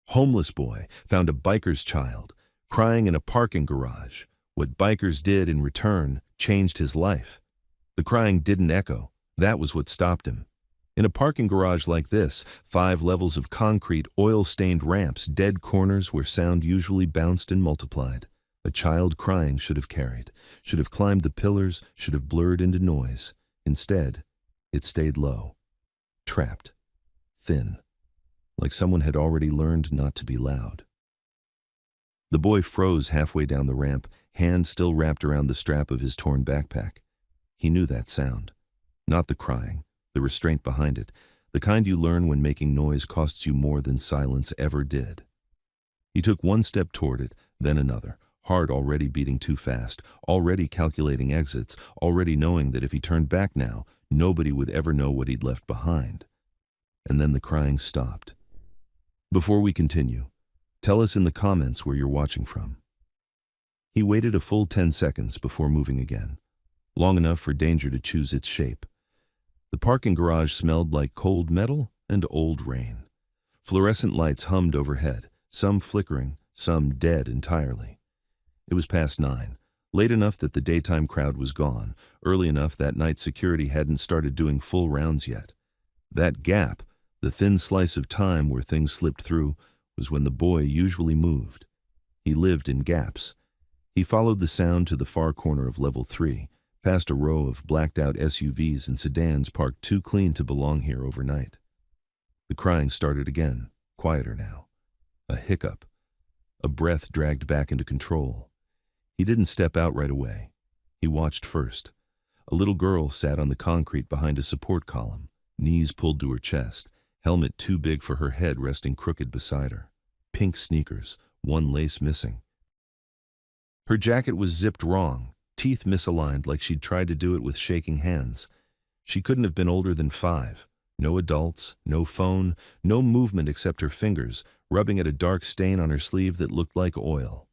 Homeless boy found a biker's child crying in a parking garage. What bikers did in return changed his life. The crying didn't echo. That was what stopped him. In a parking garage like this, 5 levels of concrete, oil-stained ramps, dead corners where sound usually bounced and multiplied. A child crying should have carried, should have climbed the pillars, should have blurred into noise. Instead, it stayed low, trapped, thin, like someone had already learned not to be loud. The boy froze halfway down the ramp, hand still wrapped around the strap of his torn backpack. He knew that sound. Not the crying, the restraint behind it, the kind you learn when making noise costs you more than silence ever did. He took one step toward it, then another, heart already beating too fast, already calculating exits, already knowing that if he turned back now, nobody would ever know what he'd left behind. And then the crying stopped. Before we continue, tell us in the comments where you're watching from. He waited a full 10 seconds before moving again, long enough for danger to choose its shape. The parking garage smelled like cold metal and old rain. Fluorescent lights hummed overhead, some flickering, some dead entirely. It was past 9, late enough that the daytime crowd was gone, early enough that night security hadn't started doing full rounds yet. That gap, the thin slice of time where things slipped through, was when the boy usually moved. He lived in gaps. He followed the sound to the far corner of level 3, past a row of blacked-out SUVs and sedans parked too clean to belong here overnight. The crying started again, quieter now. A hiccup. A breath dragged back into control. He didn't step out right away. He watched first. A little girl sat on the concrete behind a support column, knees pulled to her chest, helmet too big for her head resting crooked beside her. Pink sneakers, one lace missing. Her jacket was zipped wrong, teeth misaligned like she'd tried to do it with shaking hands. She couldn't have been older than 5. No adults, no phone, no movement except her fingers, rubbing at a dark stain on her sleeve that looked like oil.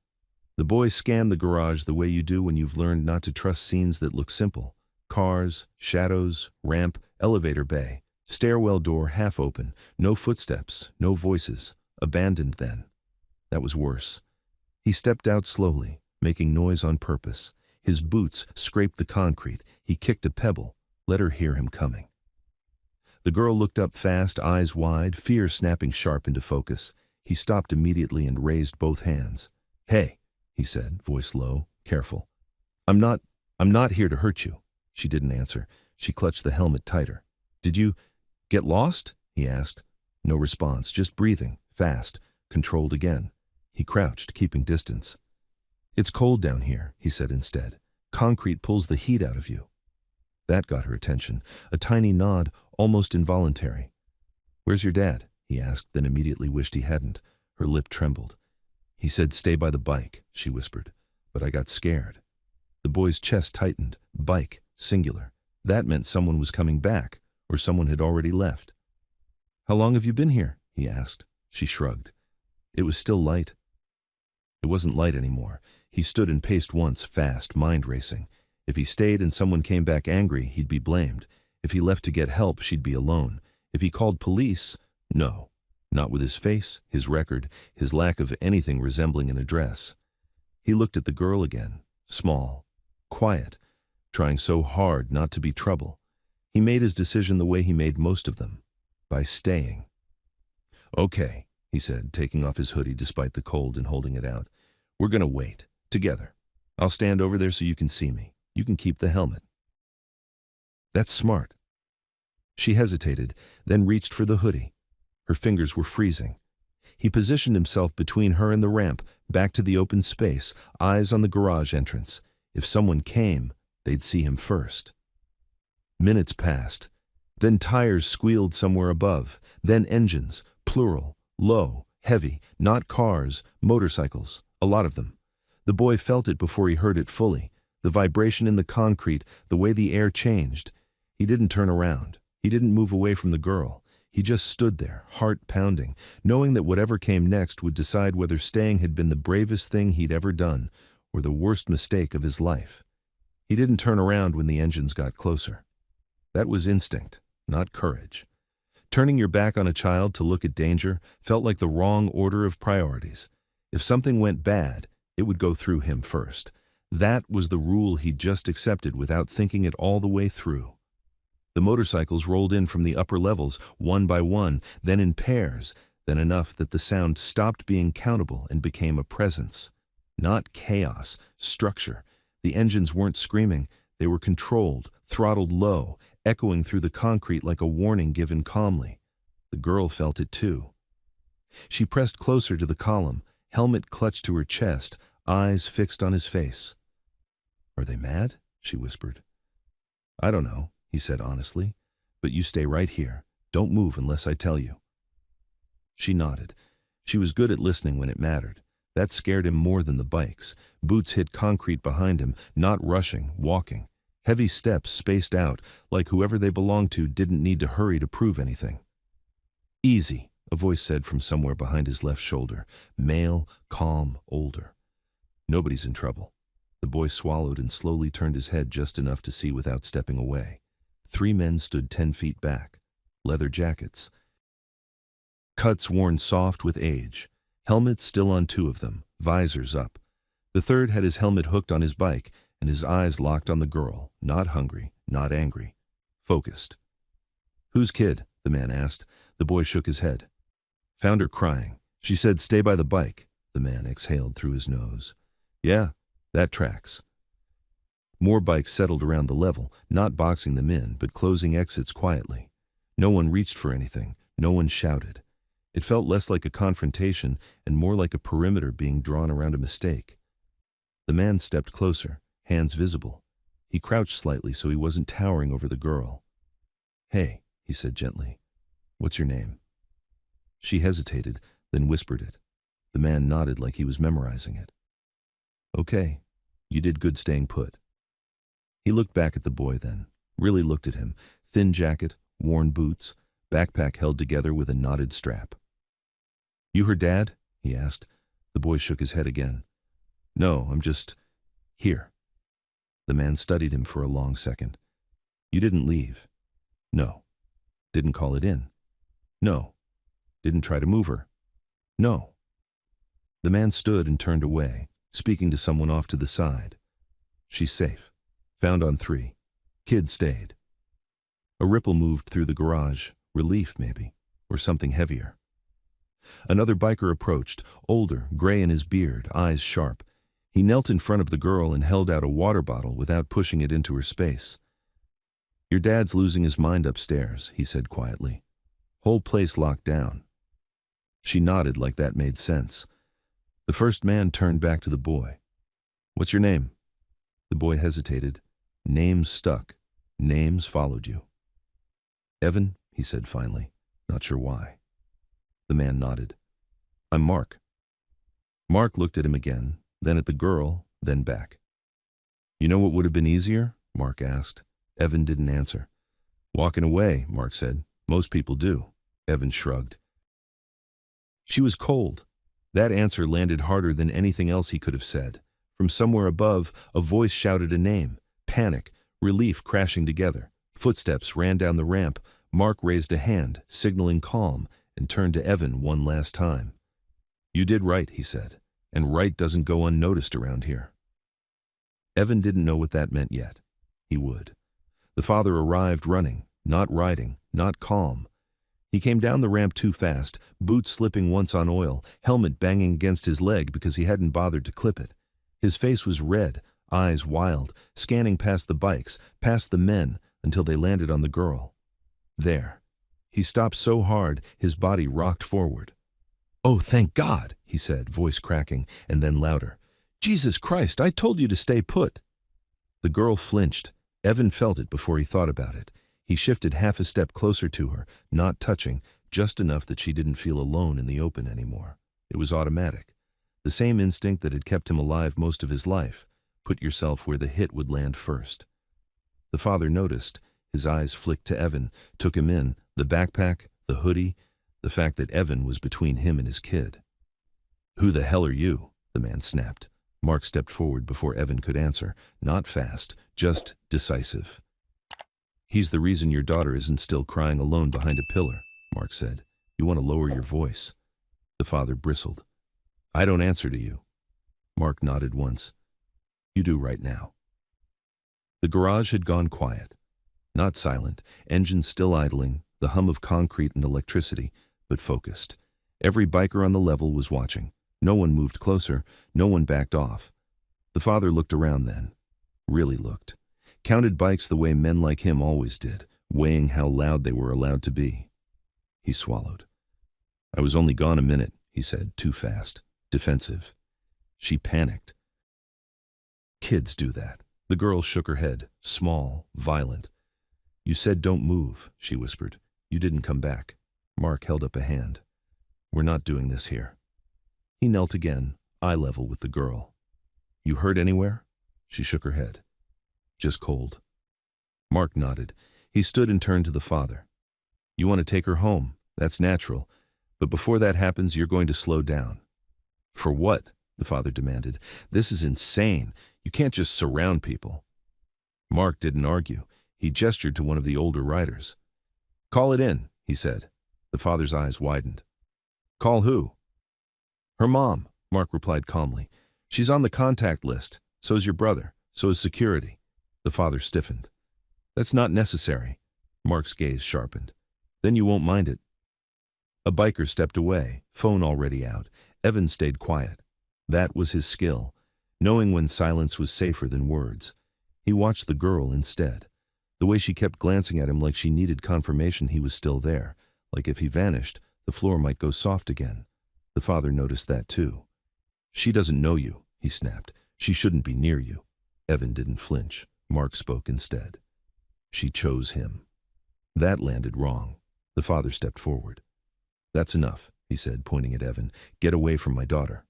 The boy scanned the garage the way you do when you've learned not to trust scenes that look simple. Cars, shadows, ramp, elevator bay, stairwell door half open, no footsteps, no voices. Abandoned then. That was worse. He stepped out slowly, making noise on purpose. His boots scraped the concrete. He kicked a pebble, let her hear him coming. The girl looked up fast, eyes wide, fear snapping sharp into focus. He stopped immediately and raised both hands. "Hey," he said, voice low, careful. I'm not here to hurt you." She didn't answer. She clutched the helmet tighter. "Did you get lost?" he asked. No response, just breathing, fast, controlled again. He crouched, keeping distance. "It's cold down here," he said instead. "Concrete pulls the heat out of you." That got her attention, a tiny nod, almost involuntary. "Where's your dad?" he asked, then immediately wished he hadn't. Her lip trembled. "He said stay by the bike," she whispered, "but I got scared." The boy's chest tightened. Bike, singular. That meant someone was coming back, or someone had already left. "How long have you been here?" he asked. She shrugged. It was still light. It wasn't light anymore. He stood and paced once, fast, mind racing. If he stayed and someone came back angry, he'd be blamed. If he left to get help, she'd be alone. If he called police, no. Not with his face, his record, his lack of anything resembling an address. He looked at the girl again, small, quiet, trying so hard not to be trouble. He made his decision the way he made most of them, by staying. "Okay," he said, taking off his hoodie despite the cold and holding it out. "We're gonna wait, together. I'll stand over there so you can see me. You can keep the helmet." "That's smart." She hesitated, then reached for the hoodie. Her fingers were freezing. He positioned himself between her and the ramp, back to the open space, eyes on the garage entrance. If someone came, they'd see him first. Minutes passed. Then tires squealed somewhere above. Then engines, plural, low, heavy, not cars, motorcycles, a lot of them. The boy felt it before he heard it fully. The vibration in the concrete, the way the air changed. He didn't turn around. He didn't move away from the girl. He just stood there, heart pounding, knowing that whatever came next would decide whether staying had been the bravest thing he'd ever done or the worst mistake of his life. He didn't turn around when the engines got closer. That was instinct, not courage. Turning your back on a child to look at danger felt like the wrong order of priorities. If something went bad, it would go through him first. That was the rule he'd just accepted without thinking it all the way through. The motorcycles rolled in from the upper levels, one by one, then in pairs, then enough that the sound stopped being countable and became a presence. Not chaos, structure. The engines weren't screaming. They were controlled, throttled low, echoing through the concrete like a warning given calmly. The girl felt it too. She pressed closer to the column, helmet clutched to her chest, eyes fixed on his face. "Are they mad?" she whispered. "I don't know," he said honestly, "but you stay right here. Don't move unless I tell you." She nodded. She was good at listening when it mattered. That scared him more than the bikes. Boots hit concrete behind him, not rushing, walking. Heavy steps spaced out, like whoever they belonged to didn't need to hurry to prove anything. "Easy," a voice said from somewhere behind his left shoulder. Male, calm, older. "Nobody's in trouble." The boy swallowed and slowly turned his head just enough to see without stepping away. 3 men stood 10 feet back. Leather jackets. Cuts worn soft with age. Helmets still on 2 of them, visors up. The third had his helmet hooked on his bike, and his eyes locked on the girl, not hungry, not angry. Focused. "Whose kid?" the man asked. The boy shook his head. "Found her crying. She said stay by the bike." The man exhaled through his nose. "Yeah, that tracks." More bikes settled around the level, not boxing them in, but closing exits quietly. No one reached for anything. No one shouted. It felt less like a confrontation and more like a perimeter being drawn around a mistake. The man stepped closer, hands visible. He crouched slightly so he wasn't towering over the girl. "Hey," he said gently. "What's your name?" She hesitated, then whispered it. The man nodded like he was memorizing it. "Okay, you did good staying put." He looked back at the boy then, really looked at him. Thin jacket, worn boots, backpack held together with a knotted strap. "You her dad?" he asked. The boy shook his head again. "No, I'm just here." The man studied him for a long second. "You didn't leave?" "No." "Didn't call it in?" "No." "Didn't try to move her?" "No." The man stood and turned away, speaking to someone off to the side. "She's safe. Found on 3. Kid stayed." A ripple moved through the garage, relief maybe, or something heavier. Another biker approached, older, gray in his beard, eyes sharp. He knelt in front of the girl and held out a water bottle without pushing it into her space. "Your dad's losing his mind upstairs," he said quietly. "Whole place locked down." She nodded like that made sense. The first man turned back to the boy. "What's your name?" The boy hesitated. Names stuck. Names followed you. "Evan," he said finally, not sure why. The man nodded. "I'm Mark." Mark looked at him again, then at the girl, then back. "You know what would have been easier?" Mark asked. Evan didn't answer. "Walking away," Mark said. "Most people do." Evan shrugged. She was cold. That answer landed harder than anything else he could have said. From somewhere above, a voice shouted a name. Panic, relief crashing together. Footsteps ran down the ramp. Mark raised a hand, signaling calm, and turned to Evan one last time. "You did right," he said, "and right doesn't go unnoticed around here." Evan didn't know what that meant yet. He would. The father arrived running, not riding, not calm. He came down the ramp too fast, boots slipping once on oil, helmet banging against his leg because he hadn't bothered to clip it. His face was red, eyes wild, scanning past the bikes, past the men, until they landed on the girl. There. He stopped so hard, his body rocked forward. "Oh, thank God," he said, voice cracking, and then louder. "Jesus Christ, I told you to stay put." The girl flinched. Evan felt it before he thought about it. He shifted half a step closer to her, not touching, just enough that she didn't feel alone in the open anymore. It was automatic. The same instinct that had kept him alive most of his life. Put yourself where the hit would land first. The father noticed. His eyes flicked to Evan, took him in, the backpack, the hoodie, the fact that Evan was between him and his kid. "Who the hell are you?" the man snapped. Mark stepped forward before Evan could answer, not fast, just decisive. "He's the reason your daughter isn't still crying alone behind a pillar," Mark said. You want to lower your voice. The father bristled. I don't answer to you. Mark nodded once. You do right now. The garage had gone quiet. Not silent, engines still idling, the hum of concrete and electricity, but focused. Every biker on the level was watching. No one moved closer, no one backed off. The father looked around then. Really looked. Counted bikes the way men like him always did, weighing how loud they were allowed to be. He swallowed. I was only gone a minute, he said, too fast, defensive. She panicked. Kids do that. The girl shook her head, small, violent. You said don't move, she whispered. You didn't come back. Mark held up a hand. We're not doing this here. He knelt again, eye level with the girl. You hurt anywhere? She shook her head. Just cold. Mark nodded. He stood and turned to the father. You want to take her home. That's natural. But before that happens, you're going to slow down. For what? The father demanded. This is insane. You can't just surround people. Mark didn't argue. He gestured to one of the older riders. Call it in, he said. The father's eyes widened. Call who? Her mom, Mark replied calmly. She's on the contact list. So's your brother. So is security. The father stiffened. That's not necessary. Mark's gaze sharpened. Then you won't mind it. A biker stepped away, phone already out. Evan stayed quiet. That was his skill, knowing when silence was safer than words. He watched the girl instead. The way she kept glancing at him like she needed confirmation he was still there, like if he vanished, the floor might go soft again. The father noticed that too. She doesn't know you, he snapped. She shouldn't be near you. Evan didn't flinch. Mark spoke instead. She chose him. That landed wrong. The father stepped forward. That's enough, he said, pointing at Evan. Get away from my daughter.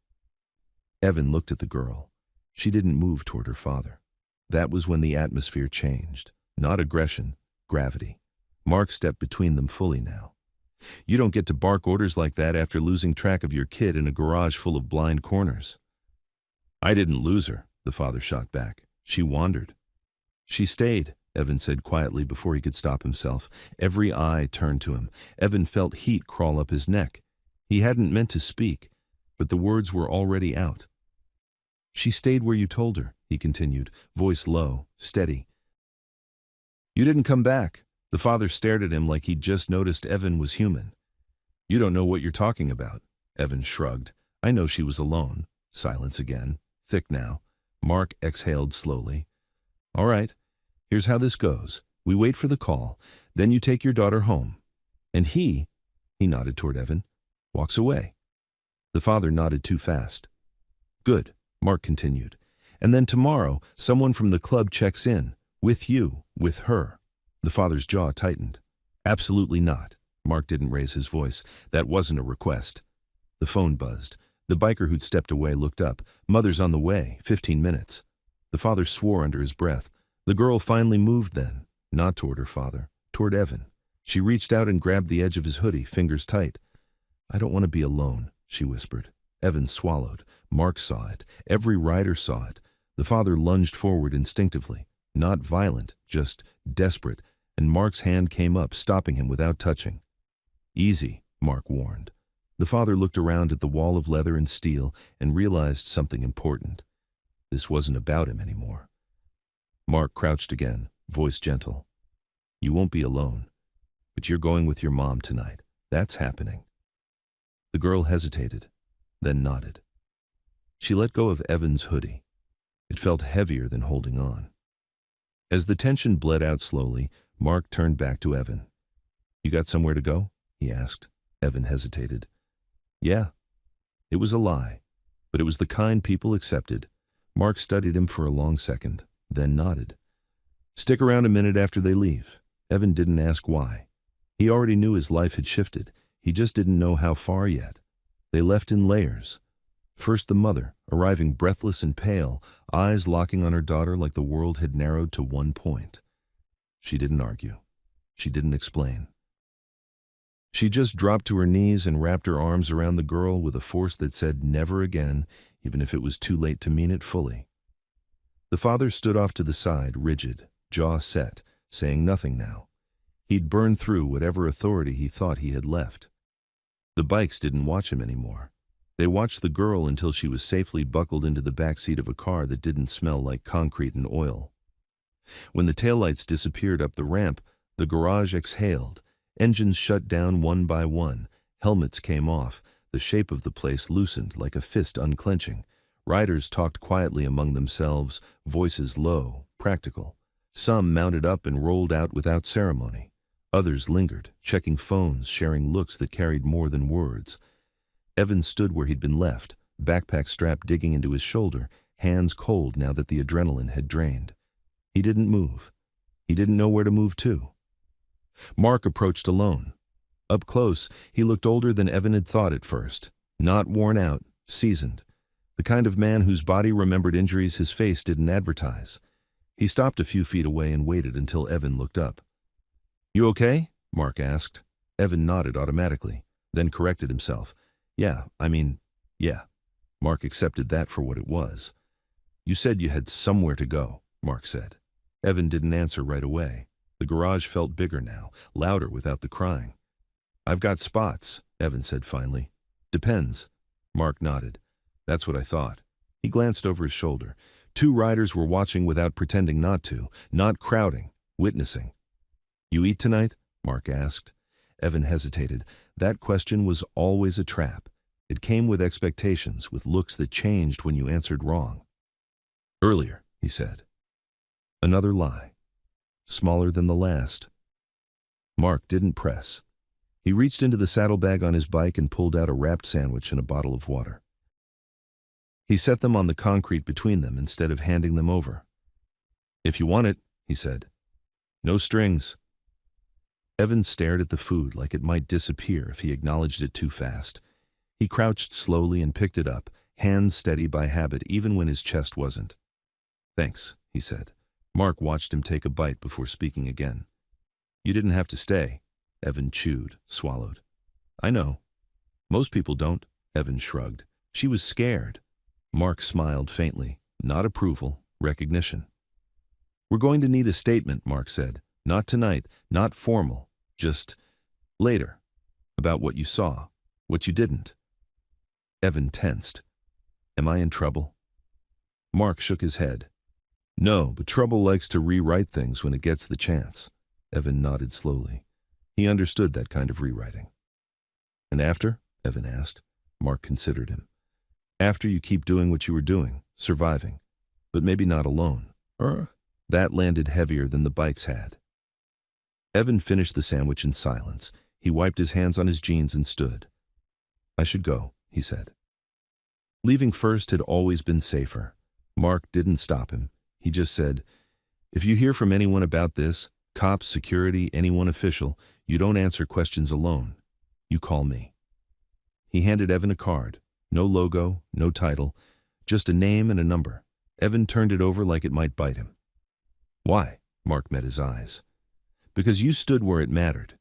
Evan looked at the girl. She didn't move toward her father. That was when the atmosphere changed. Not aggression, gravity. Mark stepped between them fully now. You don't get to bark orders like that after losing track of your kid in a garage full of blind corners. I didn't lose her, the father shot back. She wandered. She stayed, Evan said quietly before he could stop himself. Every eye turned to him. Evan felt heat crawl up his neck. He hadn't meant to speak, but the words were already out. She stayed where you told her, he continued, voice low, steady. You didn't come back. The father stared at him like he'd just noticed Evan was human. You don't know what you're talking about. Evan shrugged. I know she was alone. Silence again. Thick now. Mark exhaled slowly. All right, here's how this goes. We wait for the call, then you take your daughter home. And he nodded toward Evan, walks away. The father nodded too fast. Good, Mark continued. And then tomorrow, someone from the club checks in. With you, with her. The father's jaw tightened. Absolutely not. Mark didn't raise his voice. That wasn't a request. The phone buzzed. The biker who'd stepped away looked up. Mother's on the way, 15 minutes. The father swore under his breath. The girl finally moved then, not toward her father, toward Evan. She reached out and grabbed the edge of his hoodie, fingers tight. I don't want to be alone, she whispered. Evan swallowed. Mark saw it. Every rider saw it. The father lunged forward instinctively. Not violent, just desperate, and Mark's hand came up, stopping him without touching. Easy, Mark warned. The father looked around at the wall of leather and steel and realized something important. This wasn't about him anymore. Mark crouched again, voice gentle. You won't be alone, but you're going with your mom tonight. That's happening. The girl hesitated, then nodded. She let go of Evan's hoodie. It felt heavier than holding on. As the tension bled out slowly, Mark turned back to Evan. You got somewhere to go? He asked. Evan hesitated. Yeah. It was a lie, but it was the kind people accepted. Mark studied him for a long second, then nodded. Stick around a minute after they leave. Evan didn't ask why. He already knew his life had shifted. He just didn't know how far yet. They left in layers. First the mother, arriving breathless and pale, eyes locking on her daughter like the world had narrowed to one point. She didn't argue. She didn't explain. She just dropped to her knees and wrapped her arms around the girl with a force that said never again, even if it was too late to mean it fully. The father stood off to the side, rigid, jaw set, saying nothing now. He'd burned through whatever authority he thought he had left. The bikes didn't watch him anymore. They watched the girl until she was safely buckled into the back seat of a car that didn't smell like concrete and oil. When the taillights disappeared up the ramp, the garage exhaled. Engines shut down one by one. Helmets came off. The shape of the place loosened like a fist unclenching. Riders talked quietly among themselves, voices low, practical. Some mounted up and rolled out without ceremony. Others lingered, checking phones, sharing looks that carried more than words. Evan stood where he'd been left, backpack strap digging into his shoulder, hands cold now that the adrenaline had drained. He didn't move. He didn't know where to move to. Mark approached alone. Up close, he looked older than Evan had thought at first. Not worn out, seasoned. The kind of man whose body remembered injuries his face didn't advertise. He stopped a few feet away and waited until Evan looked up. "You okay?" Mark asked. Evan nodded automatically, then corrected himself. Yeah. Mark accepted that for what it was. "You said you had somewhere to go," Mark said. Evan didn't answer right away. The garage felt bigger now, louder without the crying. "I've got spots," Evan said finally. "Depends." Mark nodded. "That's what I thought." He glanced over his shoulder. 2 riders were watching without pretending not to, not crowding, witnessing. "You eat tonight?" Mark asked. Evan hesitated. That question was always a trap. It came with expectations, with looks that changed when you answered wrong. "Earlier," he said. Another lie. Smaller than the last. Mark didn't press. He reached into the saddlebag on his bike and pulled out a wrapped sandwich and a bottle of water. He set them on the concrete between them instead of handing them over. "If you want it," he said. "No strings." Evan stared at the food like it might disappear if he acknowledged it too fast. He crouched slowly and picked it up, hands steady by habit even when his chest wasn't. "Thanks," he said. Mark watched him take a bite before speaking again. "You didn't have to stay." Evan chewed, swallowed. "I know. Most people don't." Evan shrugged. "She was scared." Mark smiled faintly. Not approval, recognition. "We're going to need a statement," Mark said. "Not tonight, not formal, just later. About what you saw, what you didn't." Evan tensed. "Am I in trouble?" Mark shook his head. "No, but trouble likes to rewrite things when it gets the chance." Evan nodded slowly. He understood that kind of rewriting. "And after?" Evan asked. Mark considered him. "After you keep doing what you were doing, surviving, but maybe not alone." That landed heavier than the bikes had. Evan finished the sandwich in silence. He wiped his hands on his jeans and stood. "I should go," he said. Leaving first had always been safer. Mark didn't stop him. He just said, "If you hear from anyone about this, cops, security, anyone official, you don't answer questions alone. You call me." He handed Evan a card. No logo, no title, just a name and a number. Evan turned it over like it might bite him. "Why?" Mark met his eyes. "Because you stood where it mattered,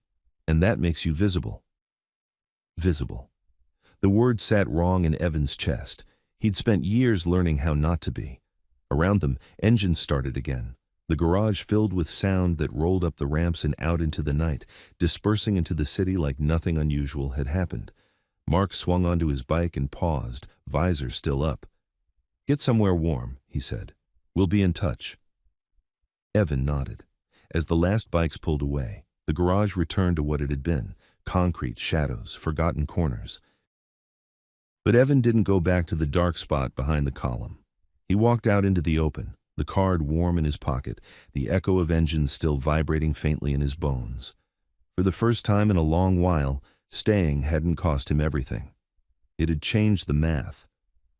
and that makes you visible." Visible. The word sat wrong in Evan's chest. He'd spent years learning how not to be. Around them, engines started again. The garage filled with sound that rolled up the ramps and out into the night, dispersing into the city like nothing unusual had happened. Mark swung onto his bike and paused, visor still up. "Get somewhere warm," he said. "We'll be in touch." Evan nodded. As the last bikes pulled away, the garage returned to what it had been, concrete, shadows, forgotten corners. But Evan didn't go back to the dark spot behind the column. He walked out into the open, the card warm in his pocket, the echo of engines still vibrating faintly in his bones. For the first time in a long while, staying hadn't cost him everything. It had changed the math.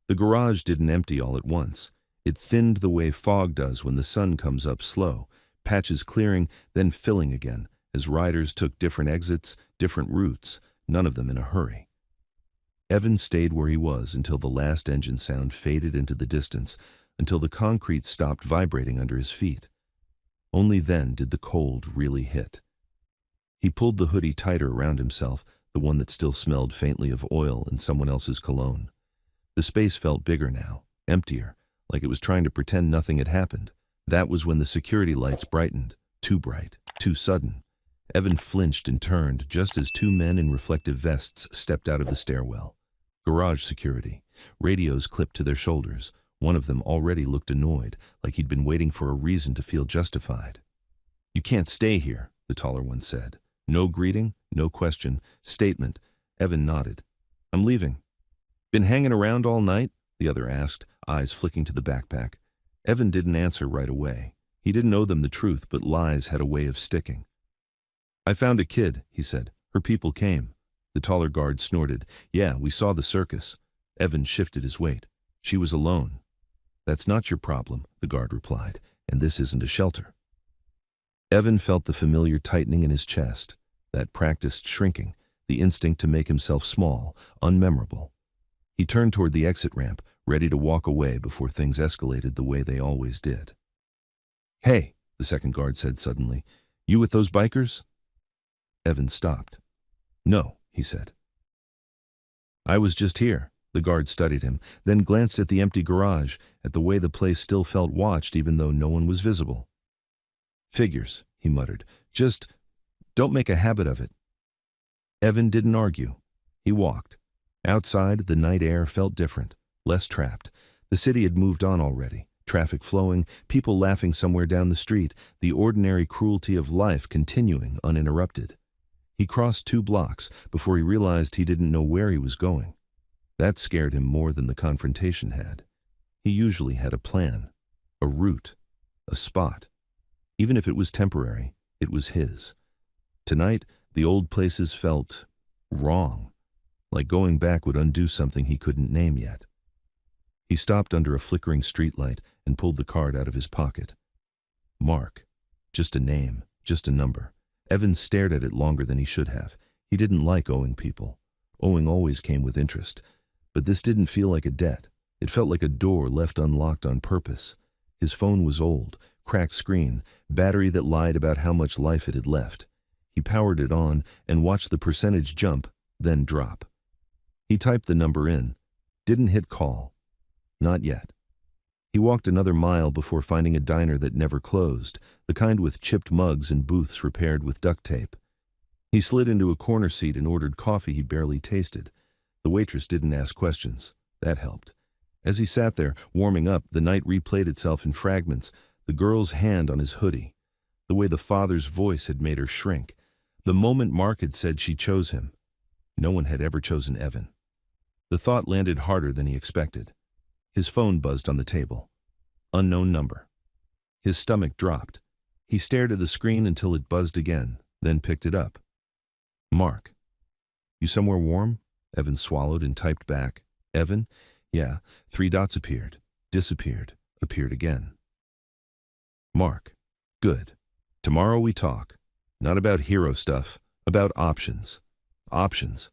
The garage didn't empty all at once. It thinned the way fog does when the sun comes up slow, patches clearing, then filling again, as riders took different exits, different routes, none of them in a hurry. Evan stayed where he was until the last engine sound faded into the distance, until the concrete stopped vibrating under his feet. Only then did the cold really hit. He pulled the hoodie tighter around himself, the one that still smelled faintly of oil and someone else's cologne. The space felt bigger now, emptier, like it was trying to pretend nothing had happened. That was when the security lights brightened, too bright, too sudden. Evan flinched and turned just as two men in reflective vests stepped out of the stairwell. Garage security, radios clipped to their shoulders. One of them already looked annoyed, like he'd been waiting for a reason to feel justified. "You can't stay here," the taller one said. No greeting, no question, statement. Evan nodded. "I'm leaving." "Been hanging around all night?" the other asked, eyes flicking to the backpack. Evan didn't answer right away. He didn't owe them the truth, but lies had a way of sticking. "I found a kid," he said. "Her people came." The taller guard snorted. "Yeah, we saw the circus." Evan shifted his weight. "She was alone." "That's not your problem," the guard replied, "and this isn't a shelter." Evan felt the familiar tightening in his chest, that practiced shrinking, the instinct to make himself small, unmemorable. He turned toward the exit ramp, ready to walk away before things escalated the way they always did. "Hey," the second guard said suddenly, "you with those bikers?" Evan stopped. "No," he said. "I was just here." The guard studied him, then glanced at the empty garage, at the way the place still felt watched even though no one was visible. "Figures," he muttered. "Just don't make a habit of it." Evan didn't argue. He walked. Outside, the night air felt different, less trapped. The city had moved on already, traffic flowing, people laughing somewhere down the street, the ordinary cruelty of life continuing uninterrupted. He crossed 2 blocks before he realized he didn't know where he was going. That scared him more than the confrontation had. He usually had a plan, a route, a spot. Even if it was temporary, it was his. Tonight, the old places felt wrong, like going back would undo something he couldn't name yet. He stopped under a flickering streetlight and pulled the card out of his pocket. Mark. Just a name, just a number. Evan stared at it longer than he should have. He didn't like owing people. Owing always came with interest. But this didn't feel like a debt. It felt like a door left unlocked on purpose. His phone was old, cracked screen, battery that lied about how much life it had left. He powered it on and watched the percentage jump, then drop. He typed the number in. Didn't hit call. Not yet. He walked another mile before finding a diner that never closed, the kind with chipped mugs and booths repaired with duct tape. He slid into a corner seat and ordered coffee he barely tasted. The waitress didn't ask questions. That helped. As he sat there, warming up, the night replayed itself in fragments. The girl's hand on his hoodie. The way the father's voice had made her shrink. The moment Mark had said she chose him. No one had ever chosen Evan. The thought landed harder than he expected. His phone buzzed on the table. Unknown number. His stomach dropped. He stared at the screen until it buzzed again, then picked it up. Mark. "You somewhere warm?" Evan swallowed and typed back. "Evan? Yeah." 3 dots appeared, disappeared, appeared again. Mark. "Good. Tomorrow we talk. Not about hero stuff, about options. Options."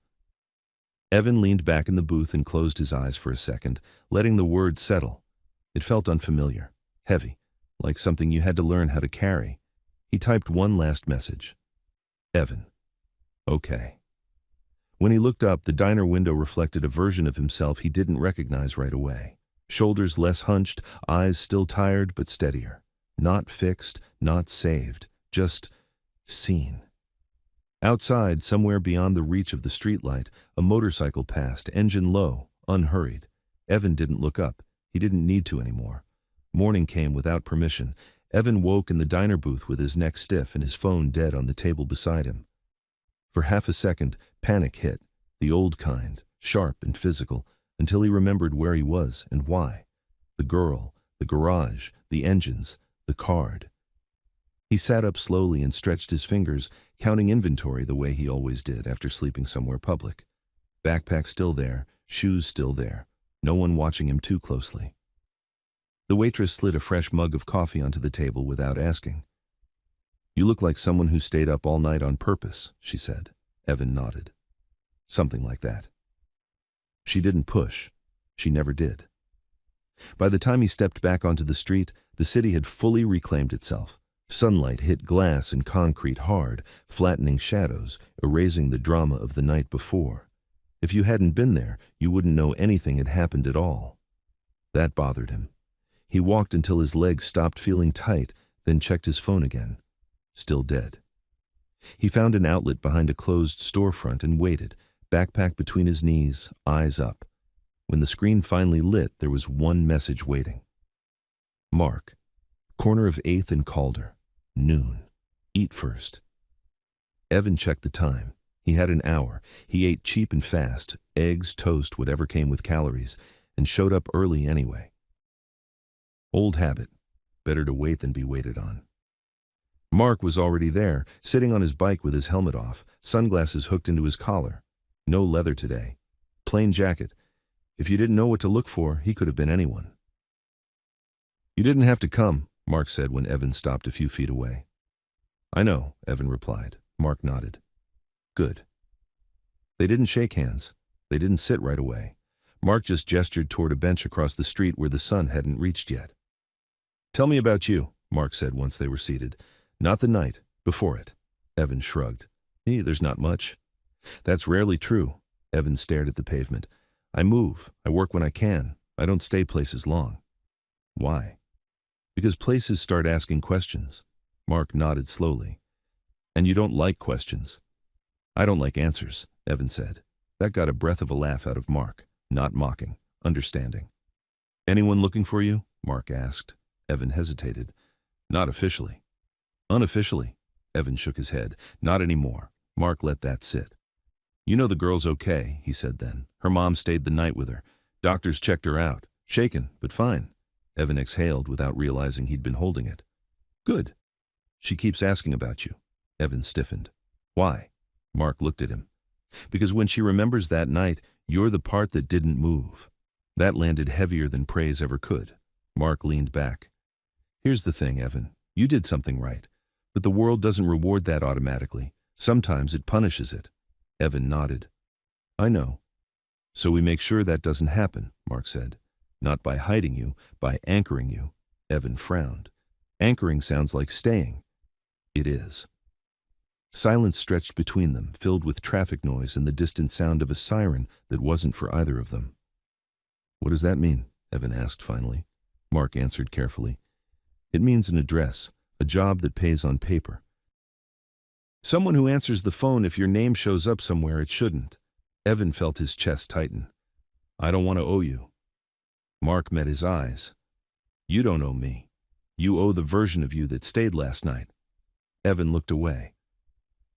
Evan leaned back in the booth and closed his eyes for a second, letting the words settle. It felt unfamiliar, heavy, like something you had to learn how to carry. He typed one last message. Evan. Okay. When he looked up, the diner window reflected a version of himself he didn't recognize right away. Shoulders less hunched, eyes still tired but steadier. Not fixed, not saved, just seen. Outside, somewhere beyond the reach of the streetlight, a motorcycle passed, engine low, unhurried. Evan didn't look up. He didn't need to anymore. Morning came without permission. Evan woke in the diner booth with his neck stiff and his phone dead on the table beside him. For half a second, panic hit, the old kind, sharp and physical, until he remembered where he was and why. The girl, the garage, the engines, the card. He sat up slowly and stretched his fingers, counting inventory the way he always did after sleeping somewhere public. Backpack still there, shoes still there, no one watching him too closely. The waitress slid a fresh mug of coffee onto the table without asking. "You look like someone who stayed up all night on purpose," she said. Evan nodded. "Something like that." She didn't push. She never did. By the time he stepped back onto the street, the city had fully reclaimed itself. Sunlight hit glass and concrete hard, flattening shadows, erasing the drama of the night before. If you hadn't been there, you wouldn't know anything had happened at all. That bothered him. He walked until his legs stopped feeling tight, then checked his phone again. Still dead. He found an outlet behind a closed storefront and waited, backpack between his knees, eyes up. When the screen finally lit, there was one message waiting. Mark, corner of 8th and Calder, noon. Eat first. Evan checked the time. He had an hour. He ate cheap and fast, eggs, toast, whatever came with calories, and showed up early anyway. Old habit. Better to wait than be waited on. Mark was already there, sitting on his bike with his helmet off, sunglasses hooked into his collar. No leather today. Plain jacket. If you didn't know what to look for, he could have been anyone. You didn't have to come, Mark said when Evan stopped a few feet away. I know, Evan replied. Mark nodded. Good. They didn't shake hands. They didn't sit right away. Mark just gestured toward a bench across the street where the sun hadn't reached yet. Tell me about you, Mark said once they were seated. Not the night, before it. Evan shrugged. There's not much. That's rarely true. Evan stared at the pavement. I move. I work when I can. I don't stay places long. Why? Because places start asking questions. Mark nodded slowly. And you don't like questions. I don't like answers, Evan said. That got a breath of a laugh out of Mark, not mocking, understanding. Anyone looking for you? Mark asked. Evan hesitated. Not officially. Unofficially? Evan shook his head. Not anymore. Mark let that sit. You know the girl's okay, he said then. Her mom stayed the night with her. Doctors checked her out. Shaken, but fine. Evan exhaled without realizing he'd been holding it. Good. She keeps asking about you. Evan stiffened. Why? Mark looked at him. Because when she remembers that night, you're the part that didn't move. That landed heavier than praise ever could. Mark leaned back. Here's the thing, Evan. You did something right. But the world doesn't reward that automatically. Sometimes it punishes it. Evan nodded. I know. So we make sure that doesn't happen, Mark said. Not by hiding you, by anchoring you. Evan frowned. Anchoring sounds like staying. It is. Silence stretched between them, filled with traffic noise and the distant sound of a siren that wasn't for either of them. What does that mean? Evan asked finally. Mark answered carefully. It means an address, a job that pays on paper. Someone who answers the phone if your name shows up somewhere it shouldn't. Evan felt his chest tighten. I don't want to owe you. Mark met his eyes. You don't owe me. You owe the version of you that stayed last night. Evan looked away.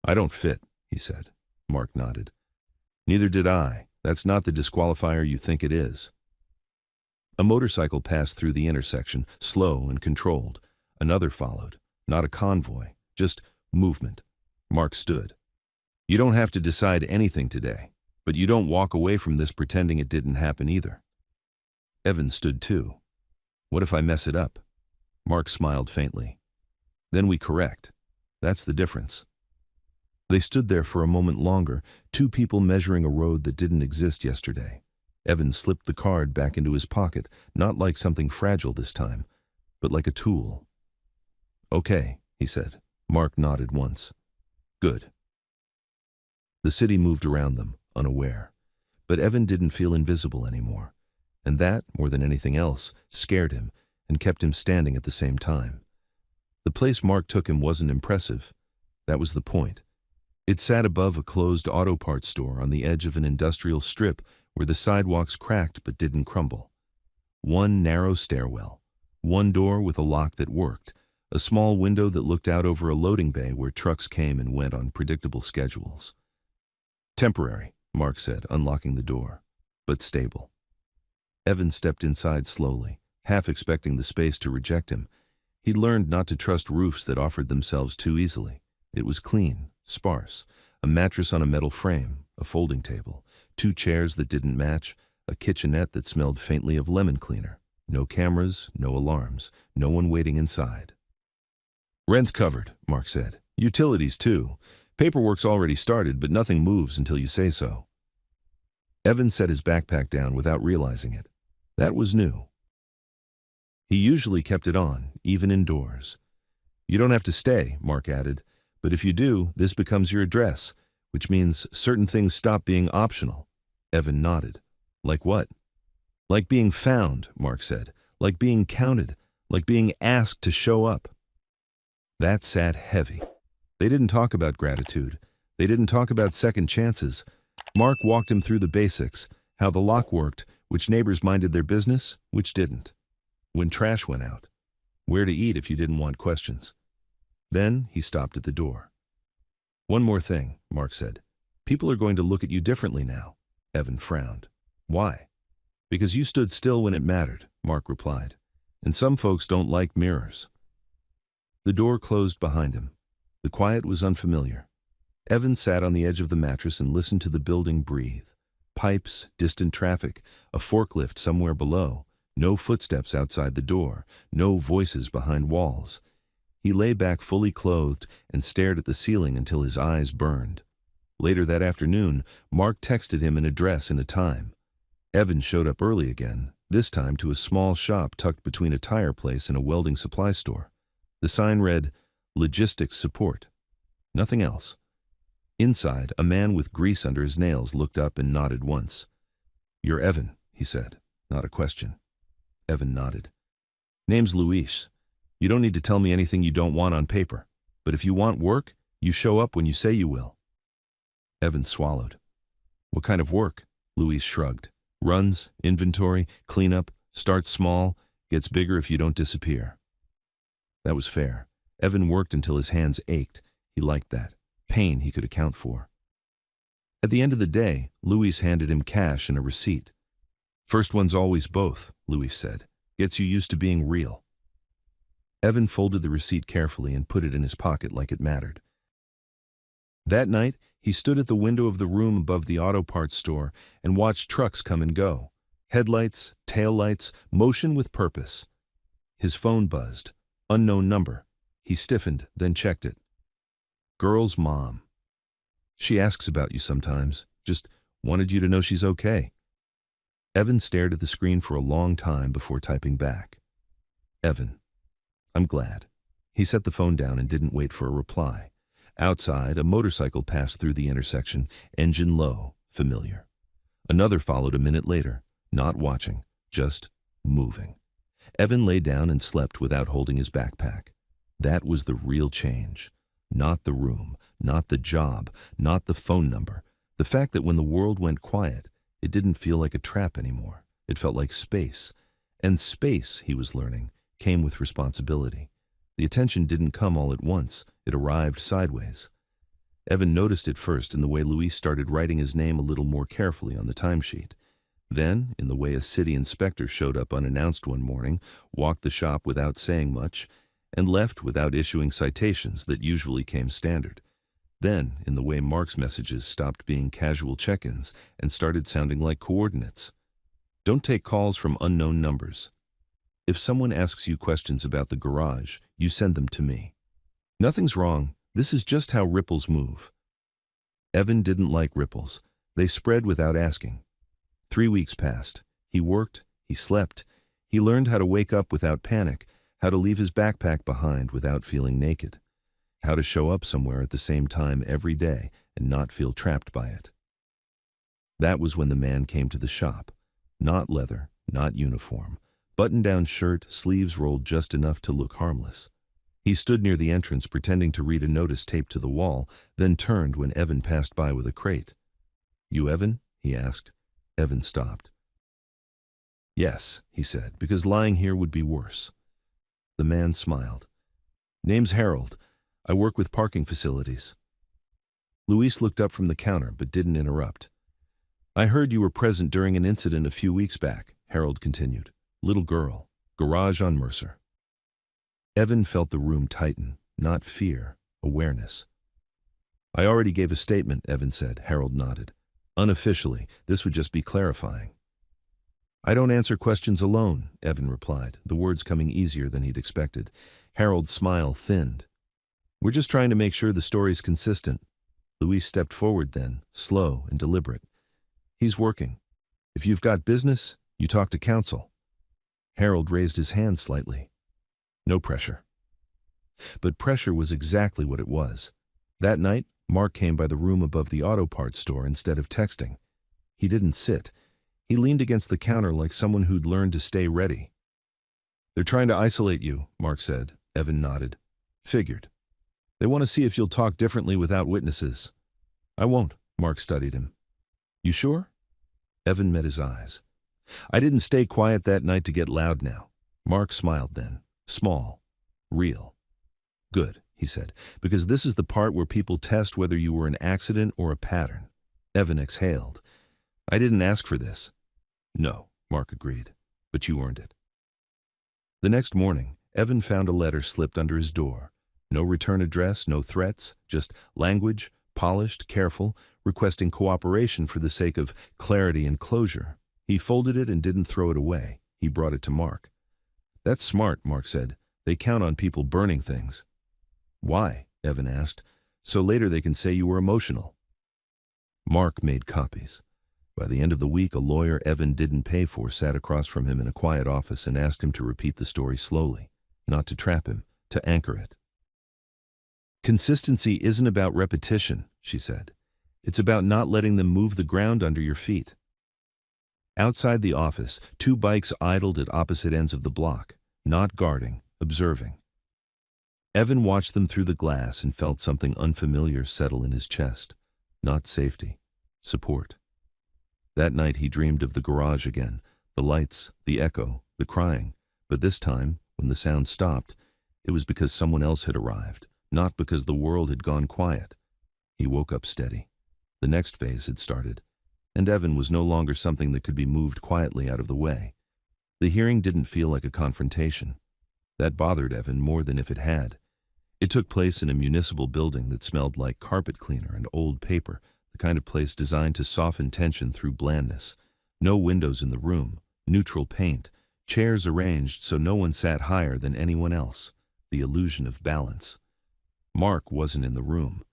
I don't fit, he said. Mark nodded. Neither did I. That's not the disqualifier you think it is. A motorcycle passed through the intersection, slow and controlled. Another followed. Not a convoy, just movement. Mark stood. You don't have to decide anything today, but you don't walk away from this pretending it didn't happen either. Evan stood too. What if I mess it up? Mark smiled faintly. Then we correct. That's the difference. They stood there for a moment longer, two people measuring a road that didn't exist yesterday. Evan slipped the card back into his pocket, not like something fragile this time, but like a tool. Okay, he said. Mark nodded once. Good. The city moved around them, unaware. But Evan didn't feel invisible anymore. And that, more than anything else, scared him and kept him standing at the same time. The place Mark took him wasn't impressive. That was the point. It sat above a closed auto parts store on the edge of an industrial strip where the sidewalks cracked but didn't crumble. One narrow stairwell, one door with a lock that worked, a small window that looked out over a loading bay where trucks came and went on predictable schedules. Temporary, Mark said, unlocking the door, but stable. Evan stepped inside slowly, half expecting the space to reject him. He'd learned not to trust roofs that offered themselves too easily. It was clean, sparse, a mattress on a metal frame, a folding table, two chairs that didn't match, a kitchenette that smelled faintly of lemon cleaner. No cameras, no alarms, no one waiting inside. Rent's covered, Mark said. Utilities too. Paperwork's already started, but nothing moves until you say so. Evan set his backpack down without realizing it. That was new. He usually kept it on, even indoors. You don't have to stay, Mark added, but if you do, this becomes your address, which means certain things stop being optional. Evan nodded. Like what? Like being found, Mark said. Like being counted. Like being asked to show up. That sat heavy. They didn't talk about gratitude. They didn't talk about second chances. Mark walked him through the basics, how the lock worked, which neighbors minded their business, which didn't. When trash went out. Where to eat if you didn't want questions. Then he stopped at the door. One more thing, Mark said. People are going to look at you differently now. Evan frowned. Why? Because you stood still when it mattered, Mark replied. And some folks don't like mirrors. The door closed behind him. The quiet was unfamiliar. Evan sat on the edge of the mattress and listened to the building breathe. Pipes, distant traffic, a forklift somewhere below. No footsteps outside the door, no voices behind walls. He lay back fully clothed and stared at the ceiling until his eyes burned. Later that afternoon, Mark texted him an address and a time. Evan showed up early again, this time to a small shop tucked between a tire place and a welding supply store. The sign read, Logistics Support. Nothing else. Inside, a man with grease under his nails looked up and nodded once. You're Evan, he said, not a question. Evan nodded. Name's Luis. You don't need to tell me anything you don't want on paper. But if you want work, you show up when you say you will. Evan swallowed. What kind of work? Luis shrugged. Runs, inventory, cleanup, starts small, gets bigger if you don't disappear. That was fair. Evan worked until his hands ached. He liked that. Pain he could account for. At the end of the day, Luis handed him cash and a receipt. First one's always both, Luis said. Gets you used to being real. Evan folded the receipt carefully and put it in his pocket like it mattered. That night, he stood at the window of the room above the auto parts store and watched trucks come and go. Headlights, taillights, motion with purpose. His phone buzzed. Unknown number. He stiffened, then checked it. Girl's mom. She asks about you sometimes. Just wanted you to know she's okay. Evan stared at the screen for a long time before typing back. Evan. I'm glad. He set the phone down and didn't wait for a reply. Outside, a motorcycle passed through the intersection, engine low, familiar. Another followed a minute later, not watching, just moving. Evan lay down and slept without holding his backpack. That was the real change. Not the room, not the job, not the phone number. The fact that when the world went quiet, it didn't feel like a trap anymore. It felt like space. And space, he was learning, came with responsibility. The attention didn't come all at once. It arrived sideways. Evan noticed it first in the way Luis started writing his name a little more carefully on the timesheet. Then, in the way a city inspector showed up unannounced one morning, walked the shop without saying much, and left without issuing citations that usually came standard. Then, in the way Mark's messages stopped being casual check-ins and started sounding like coordinates. Don't take calls from unknown numbers. If someone asks you questions about the garage, you send them to me. Nothing's wrong. This is just how ripples move. Evan didn't like ripples. They spread without asking. 3 weeks passed. He worked, he slept, he learned how to wake up without panic, how to leave his backpack behind without feeling naked, how to show up somewhere at the same time every day and not feel trapped by it. That was when the man came to the shop. Not leather, not uniform. Button-down shirt, sleeves rolled just enough to look harmless. He stood near the entrance pretending to read a notice taped to the wall, then turned when Evan passed by with a crate. You Evan? He asked. Evan stopped. Yes, he said, because lying here would be worse. The man smiled. Name's Harold. I work with parking facilities. Luis looked up from the counter but didn't interrupt. I heard you were present during an incident a few weeks back, Harold continued. Little girl. Garage on Mercer. Evan felt the room tighten, not fear, awareness. I already gave a statement, Evan said. Harold nodded. Unofficially, this would just be clarifying. I don't answer questions alone, Evan replied, the words coming easier than he'd expected. Harold's smile thinned. We're just trying to make sure the story's consistent. Luis stepped forward then, slow and deliberate. He's working. If you've got business, you talk to counsel. Harold raised his hand slightly. No pressure. But pressure was exactly what it was. That night, Mark came by the room above the auto parts store instead of texting. He didn't sit. He leaned against the counter like someone who'd learned to stay ready. They're trying to isolate you, Mark said. Evan nodded. Figured. They want to see if you'll talk differently without witnesses. I won't, Mark studied him. You sure? Evan met his eyes. I didn't stay quiet that night to get loud now. Mark smiled then. Small. Real. Good, he said, because this is the part where people test whether you were an accident or a pattern. Evan exhaled. I didn't ask for this. No, Mark agreed, but you earned it. The next morning, Evan found a letter slipped under his door. No return address, no threats, just language, polished, careful, requesting cooperation for the sake of clarity and closure. He folded it and didn't throw it away. He brought it to Mark. That's smart, Mark said. They count on people burning things. Why? Evan asked. So later they can say you were emotional. Mark made copies. By the end of the week, a lawyer Evan didn't pay for sat across from him in a quiet office and asked him to repeat the story slowly, not to trap him, to anchor it. Consistency isn't about repetition, she said. It's about not letting them move the ground under your feet. Outside the office, 2 bikes idled at opposite ends of the block, not guarding, observing. Evan watched them through the glass and felt something unfamiliar settle in his chest. Not safety, support. That night he dreamed of the garage again, the lights, the echo, the crying, but this time, when the sound stopped, it was because someone else had arrived, not because the world had gone quiet. He woke up steady. The next phase had started, and Evan was no longer something that could be moved quietly out of the way. The hearing didn't feel like a confrontation. That bothered Evan more than if it had. It took place in a municipal building that smelled like carpet cleaner and old paper, the kind of place designed to soften tension through blandness. No windows in the room, neutral paint, chairs arranged so no one sat higher than anyone else. The illusion of balance. Mark wasn't in the room.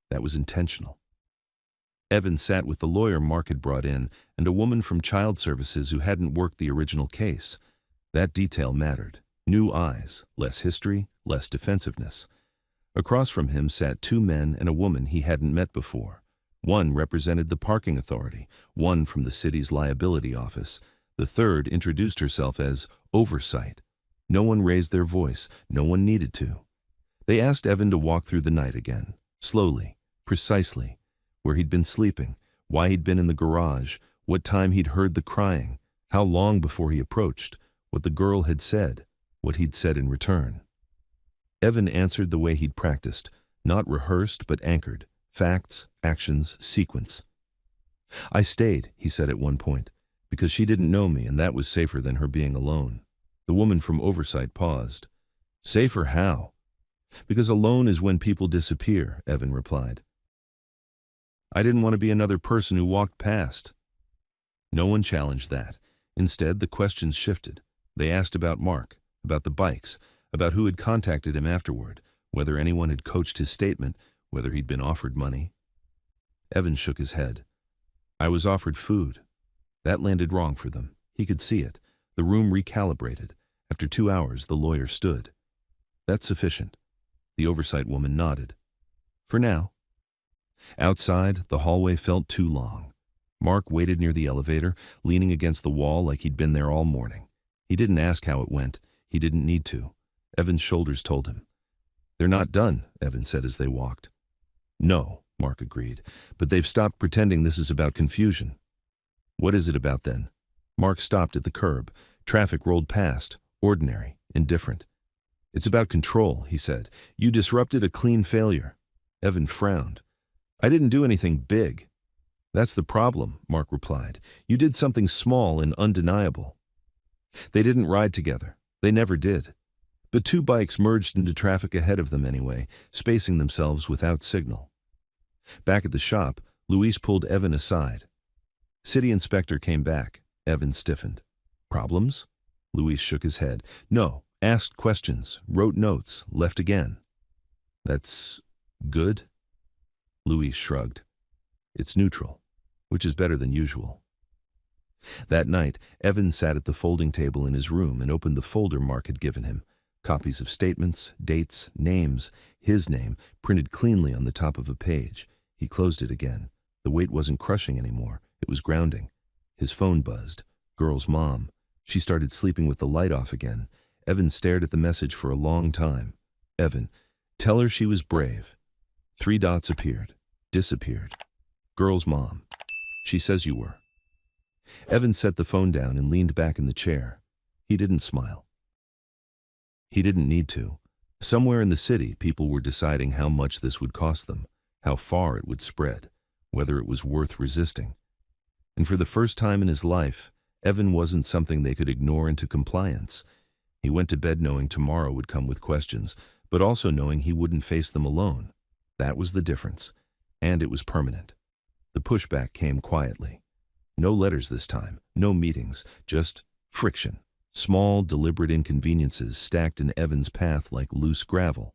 That was intentional. Evan sat with the lawyer Mark had brought in and a woman from child services who hadn't worked the original case. That detail mattered. New eyes, less history, less defensiveness. Across from him sat 2 men and a woman he hadn't met before. One represented the parking authority, one from the city's liability office. The third introduced herself as Oversight. No one raised their voice, no one needed to. They asked Evan to walk through the night again, slowly, precisely, where he'd been sleeping, why he'd been in the garage, what time he'd heard the crying, how long before he approached, what the girl had said, what he'd said in return. Evan answered the way he'd practiced, not rehearsed but anchored, facts, actions, sequence. I stayed, he said at one point, because she didn't know me and that was safer than her being alone. The woman from Oversight paused. Safer how? Because alone is when people disappear, Evan replied. I didn't want to be another person who walked past. No one challenged that. Instead, the questions shifted. They asked about Mark, about the bikes, about who had contacted him afterward, whether anyone had coached his statement, whether he'd been offered money. Evan shook his head. I was offered food. That landed wrong for them. He could see it. The room recalibrated. After 2 hours, the lawyer stood. That's sufficient. The Oversight woman nodded. For now. Outside, the hallway felt too long. Mark waited near the elevator, leaning against the wall like he'd been there all morning. He didn't ask how it went. He didn't need to. Evan's shoulders told him. They're not done, Evan said as they walked. No, Mark agreed, but they've stopped pretending this is about confusion. What is it about then? Mark stopped at the curb. Traffic rolled past, ordinary, indifferent. It's about control, he said. You disrupted a clean failure. Evan frowned. I didn't do anything big. That's the problem, Mark replied. You did something small and undeniable. They didn't ride together. They never did. But 2 bikes merged into traffic ahead of them anyway, spacing themselves without signal. Back at the shop, Luis pulled Evan aside. City inspector came back. Evan stiffened. Problems? Luis shook his head. No. Asked questions, wrote notes, left again. That's good? Luis shrugged. It's neutral, which is better than usual. That night, Evan sat at the folding table in his room and opened the folder Mark had given him. Copies of statements, dates, names, his name, printed cleanly on the top of a page. He closed it again. The weight wasn't crushing anymore. It was grounding. His phone buzzed. Girl's mom. She started sleeping with the light off again. Evan stared at the message for a long time. Evan, Tell her she was brave. 3 dots appeared. Disappeared. Girl's mom. She says you were. Evan set the phone down and leaned back in the chair. He didn't smile. He didn't need to. Somewhere in the city, people were deciding how much this would cost them, how far it would spread, whether it was worth resisting. And for the first time in his life, Evan wasn't something they could ignore into compliance. He went to bed knowing tomorrow would come with questions, but also knowing he wouldn't face them alone. That was the difference, and it was permanent. The pushback came quietly. No letters this time, no meetings, just friction. Small, deliberate inconveniences stacked in Evan's path like loose gravel.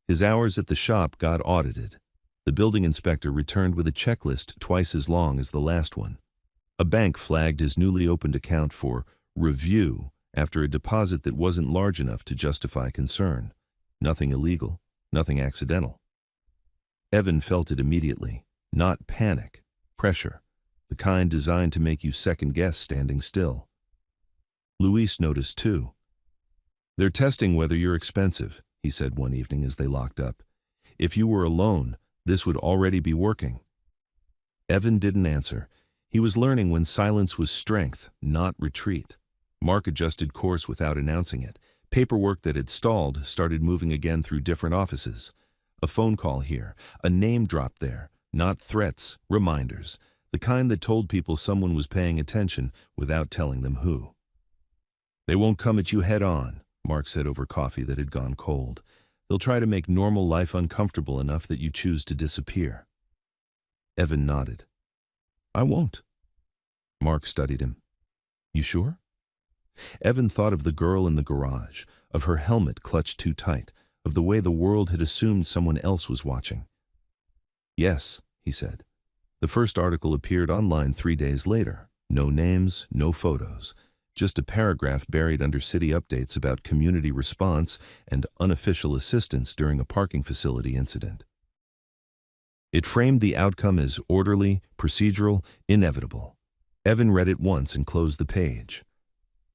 His hours at the shop got audited. The building inspector returned with a checklist twice as long as the last one. A bank flagged his newly opened account for review after a deposit that wasn't large enough to justify concern. Nothing illegal, nothing accidental. Evan felt it immediately. Not panic, pressure, the kind designed to make you second-guess standing still. Luis noticed too. They're testing whether you're expensive, he said one evening as they locked up. If you were alone, this would already be working. Evan didn't answer. He was learning when silence was strength, not retreat. Mark adjusted course without announcing it. Paperwork that had stalled started moving again through different offices. A phone call here, a name dropped there, not threats, reminders, the kind that told people someone was paying attention without telling them who. They won't come at you head on, Mark said over coffee that had gone cold. They'll try to make normal life uncomfortable enough that you choose to disappear. Evan nodded. I won't. Mark studied him. You sure? Evan thought of the girl in the garage, of her helmet clutched too tight, of the way the world had assumed someone else was watching. Yes, he said. The first article appeared online 3 days later. No names, no photos. Just a paragraph buried under city updates about community response and unofficial assistance during a parking facility incident. It framed the outcome as orderly, procedural, inevitable. Evan read it once and closed the page.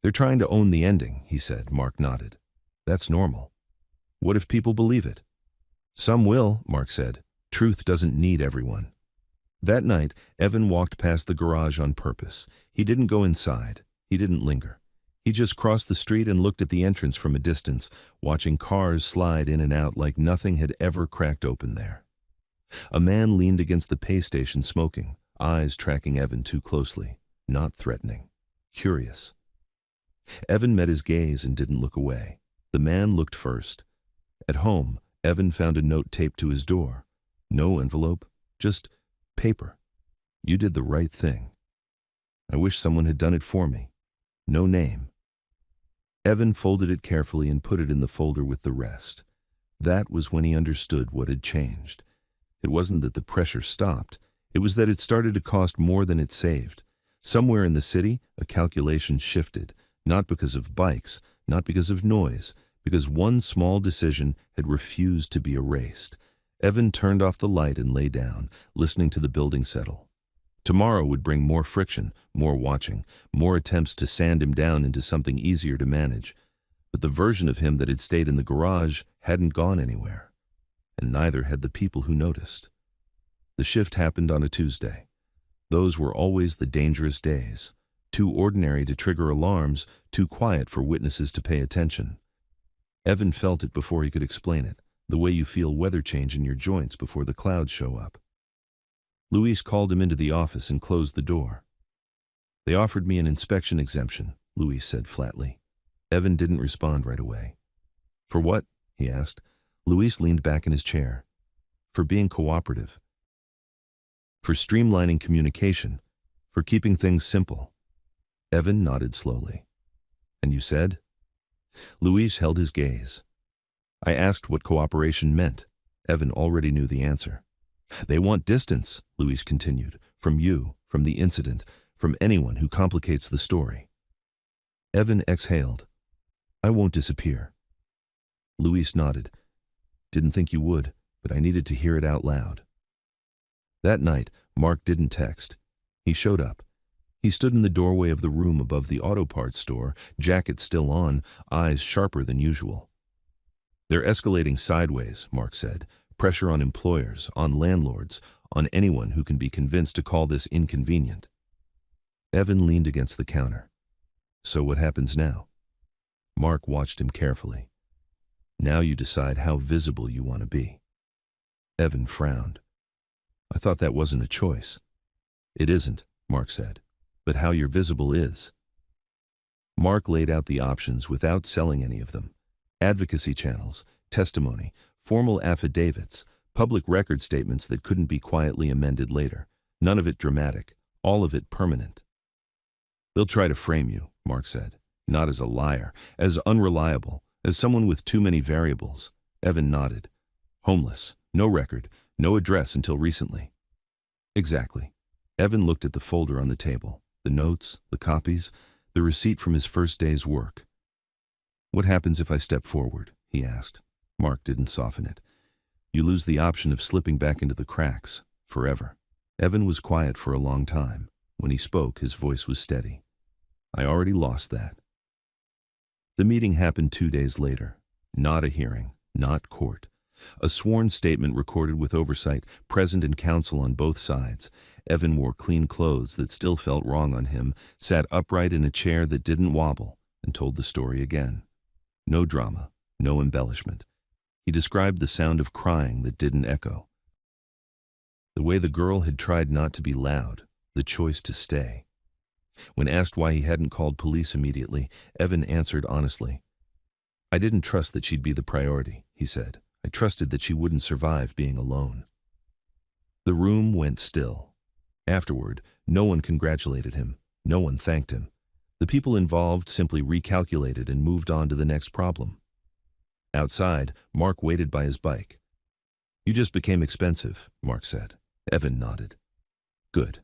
They're trying to own the ending, he said. Mark nodded. That's normal. What if people believe it? Some will, Mark said. Truth doesn't need everyone. That night, Evan walked past the garage on purpose. He didn't go inside. He didn't linger. He just crossed the street and looked at the entrance from a distance, watching cars slide in and out like nothing had ever cracked open there. A man leaned against the pay station smoking, eyes tracking Evan too closely, not threatening, curious. Evan met his gaze and didn't look away. The man looked first. At home, Evan found a note taped to his door. No envelope, just paper. You did the right thing. I wish someone had done it for me. No name. Evan folded it carefully and put it in the folder with the rest. That was when he understood what had changed. It wasn't that the pressure stopped. It was that it started to cost more than it saved. Somewhere in the city, a calculation shifted, not because of bikes, not because of noise, because one small decision had refused to be erased. Evan turned off the light and lay down, listening to the building settle. Tomorrow would bring more friction, more watching, more attempts to sand him down into something easier to manage. But the version of him that had stayed in the garage hadn't gone anywhere. And neither had the people who noticed. The shift happened on a Tuesday. Those were always the dangerous days. Too ordinary to trigger alarms, too quiet for witnesses to pay attention. Evan felt it before he could explain it, the way you feel weather change in your joints before the clouds show up. Luis called him into the office and closed the door. They offered me an inspection exemption, Luis said flatly. Evan didn't respond right away. For what? He asked. Luis leaned back in his chair. For being cooperative. For streamlining communication. For keeping things simple. Evan nodded slowly. And you said? Luis held his gaze. I asked what cooperation meant. Evan already knew the answer. They want distance, Luis continued, from you, from the incident, from anyone who complicates the story. Evan exhaled. I won't disappear. Luis nodded. Didn't think you would, but I needed to hear it out loud. That night, Mark didn't text. He showed up. He stood in the doorway of the room above the auto parts store, jacket still on, eyes sharper than usual. They're escalating sideways, Mark said. Pressure on employers, on landlords, on anyone who can be convinced to call this inconvenient. Evan leaned against the counter. So what happens now? Mark watched him carefully. Now you decide how visible you want to be. Evan frowned. I thought that wasn't a choice. It isn't, Mark said, but how you're visible is. Mark laid out the options without selling any of them. Advocacy channels, testimony, formal affidavits, public record statements that couldn't be quietly amended later. None of it dramatic, all of it permanent. They'll try to frame you, Mark said, not as a liar, as unreliable, as someone with too many variables. Evan nodded. Homeless, no record, no address until recently. Exactly. Evan looked at the folder on the table, the notes, the copies, the receipt from his first day's work. What happens if I step forward? He asked. Mark didn't soften it. You lose the option of slipping back into the cracks, forever. Evan was quiet for a long time. When he spoke, his voice was steady. I already lost that. The meeting happened 2 days later. Not a hearing, not court. A sworn statement recorded with oversight, present and counsel on both sides. Evan wore clean clothes that still felt wrong on him, sat upright in a chair that didn't wobble, and told the story again. No drama, no embellishment. He described the sound of crying that didn't echo. The way the girl had tried not to be loud, the choice to stay. When asked why he hadn't called police immediately, Evan answered honestly. I didn't trust that she'd be the priority, he said. I trusted that she wouldn't survive being alone. The room went still. Afterward, no one congratulated him. No one thanked him. The people involved simply recalculated and moved on to the next problem. Outside, Mark waited by his bike. You just became expensive, Mark said. Evan nodded. Good.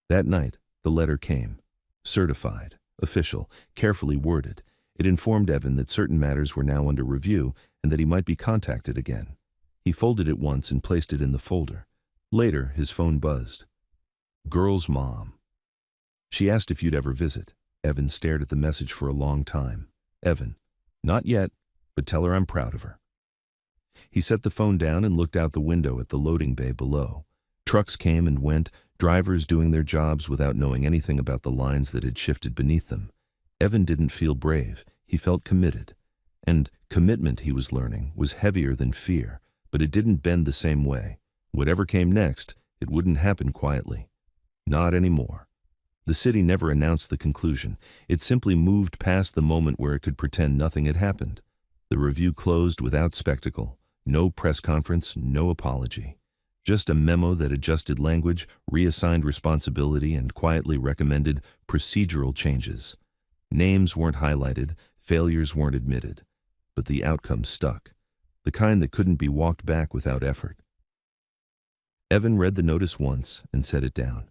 That night, the letter came. Certified, official, carefully worded. It informed Evan that certain matters were now under review and that he might be contacted again. He folded it once and placed it in the folder. Later, his phone buzzed. Girl's mom. She asked if you'd ever visit. Evan stared at the message for a long time. Evan, not yet, but tell her I'm proud of her. He set the phone down and looked out the window at the loading bay below. Trucks came and went, drivers doing their jobs without knowing anything about the lines that had shifted beneath them. Evan didn't feel brave. He felt committed. And commitment, he was learning, was heavier than fear, but it didn't bend the same way. Whatever came next, it wouldn't happen quietly. Not anymore. The city never announced the conclusion. It simply moved past the moment where it could pretend nothing had happened. The review closed without spectacle. No press conference, no apology. Just a memo that adjusted language, reassigned responsibility, and quietly recommended procedural changes. Names weren't highlighted, failures weren't admitted, but the outcome stuck, the kind that couldn't be walked back without effort. Evan read the notice once and set it down.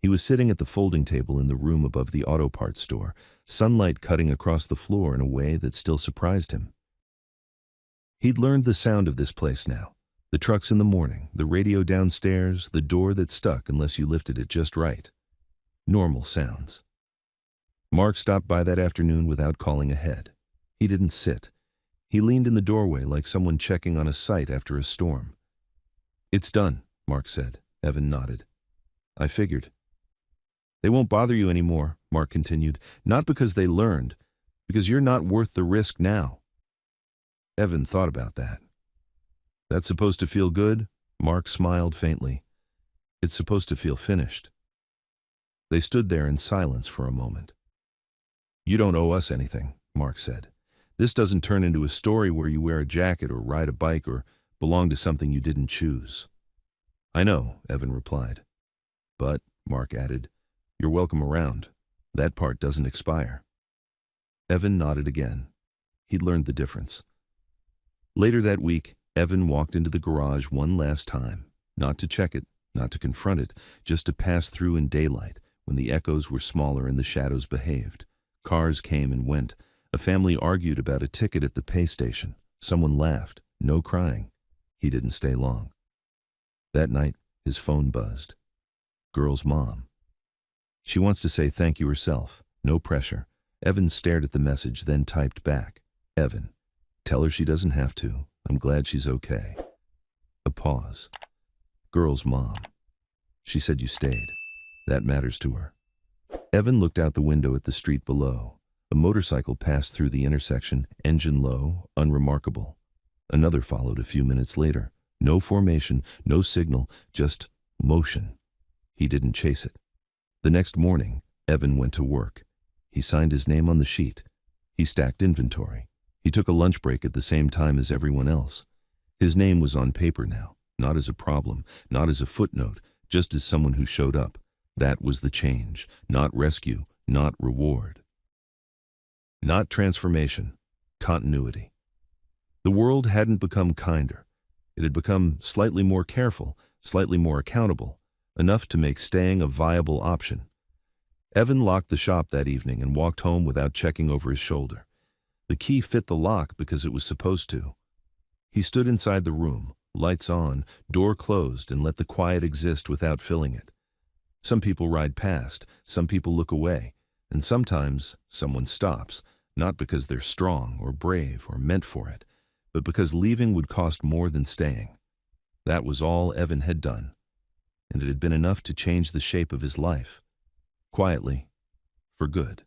He was sitting at the folding table in the room above the auto parts store, sunlight cutting across the floor in a way that still surprised him. He'd learned the sound of this place now. The trucks in the morning, the radio downstairs, the door that stuck unless you lifted it just right. Normal sounds. Mark stopped by that afternoon without calling ahead. He didn't sit. He leaned in the doorway like someone checking on a site after a storm. It's done, Mark said. Evan nodded. I figured. They won't bother you anymore, Mark continued, not because they learned, because you're not worth the risk now. Evan thought about that. That's supposed to feel good? Mark smiled faintly. It's supposed to feel finished. They stood there in silence for a moment. You don't owe us anything, Mark said. This doesn't turn into a story where you wear a jacket or ride a bike or belong to something you didn't choose. I know, Evan replied. But, Mark added, you're welcome around. That part doesn't expire. Evan nodded again. He'd learned the difference. Later that week, Evan walked into the garage one last time, not to check it, not to confront it, just to pass through in daylight when the echoes were smaller and the shadows behaved. Cars came and went. A family argued about a ticket at the pay station. Someone laughed. No crying. He didn't stay long. That night, his phone buzzed. Girl's mom. She wants to say thank you herself. No pressure. Evan stared at the message, then typed back. Evan, Tell her she doesn't have to. I'm glad she's okay. A pause. Girl's mom. She said you stayed. That matters to her. Evan looked out the window at the street below. A motorcycle passed through the intersection, engine low, unremarkable. Another followed a few minutes later. No formation, no signal, just motion. He didn't chase it. The next morning, Evan went to work. He signed his name on the sheet. He stacked inventory. He took a lunch break at the same time as everyone else. His name was on paper now, not as a problem, not as a footnote, just as someone who showed up. That was the change, not rescue, not reward. Not transformation, continuity. The world hadn't become kinder. It had become slightly more careful, slightly more accountable, enough to make staying a viable option. Evan locked the shop that evening and walked home without checking over his shoulder. The key fit the lock because it was supposed to. He stood inside the room, lights on, door closed, and let the quiet exist without filling it. Some people ride past, some people look away, and sometimes someone stops, not because they're strong or brave or meant for it, but because leaving would cost more than staying. That was all Evan had done, and it had been enough to change the shape of his life. Quietly, for good.